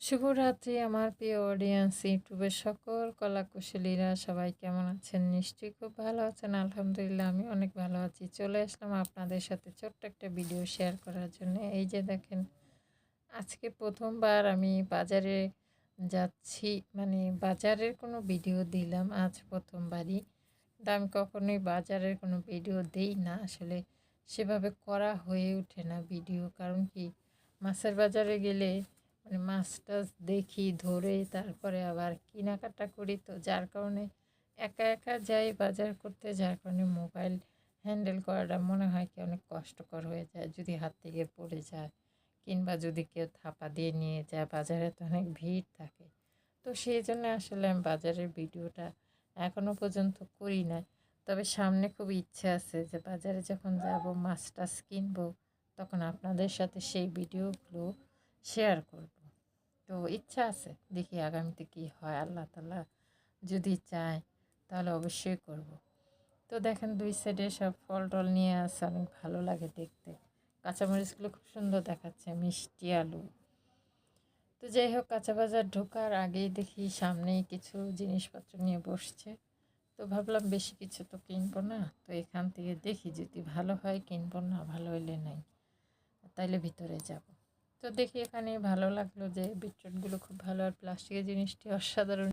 শুভরাত্রি আমার প্রিয় অডিয়েন্স, ইউটিউবের সকল কলাকুশলীরা সবাই কেমন আছেন? নিশ্চয়ই খুব ভালো আছেন। আলহামদুলিল্লাহ আমি অনেক ভালো আছি। চলে আসলাম আপনাদের সাথে ছোট্ট একটা ভিডিও শেয়ার করার জন্য। এই যে দেখেন, আজকে প্রথমবার আমি বাজারে যাচ্ছি, মানে বাজারের কোনো ভিডিও দিলাম আজ প্রথমবারই। কিন্তু আমি কখনোই বাজারের কোনো ভিডিও দেই না, আসলে সেভাবে করা হয়ে ওঠে না ভিডিও। কারণ কি, মাছের বাজারে গেলে মানে মাছ টাছ দেখি ধরে, তারপরে আবার কেনাকাটা করি, তো যার কারণে একা একা যাই বাজার করতে, যার কারণে মোবাইল হ্যান্ডেল করাটা মনে হয় কি অনেক কষ্টকর হয়ে যায় যদি হাত থেকে পড়ে যায়, কিংবা যদি কেউ থাপা দিয়ে নিয়ে যায়। বাজারে তো অনেক ভিড় থাকে, তো সেই জন্য আসলে আমি বাজারের ভিডিওটা এখনও পর্যন্ত করি না। তবে সামনে খুব ইচ্ছে আছে যে বাজারে যখন যাব মাছ টাছ কিনবো, তখন আপনাদের সাথে সেই ভিডিওগুলো শেয়ার করব। তো ইচ্ছা আছে, দেখি আগামীতে কি হয়। আল্লাহ তাআলা যদি চায় তাহলে অবশ্যই করব। তো দেখেন, দুই সাইডে সব ফল টল নিয়ে আসে, অনেক ভালো লাগে দেখতে। কাঁচামরিচগুলো খুব সুন্দর দেখাচ্ছে, মিষ্টি আলু। তো যাই হোক, কাঁচা বাজার ঢোকার আগেই দেখি সামনেই কিছু জিনিসপত্র নিয়ে বসছে। তো ভাবলাম বেশি কিছু তো কিনবো না, তো এখান থেকে দেখি যদি ভালো হয় কিনবো, না ভালো হইলে নাই, তাইলে ভিতরে যাব। তো দেখি এখানে ভালো লাগলো যে বিটরুটগুলো খুব ভালো, আর প্লাস্টিকের জিনিসটি অসাধারণ।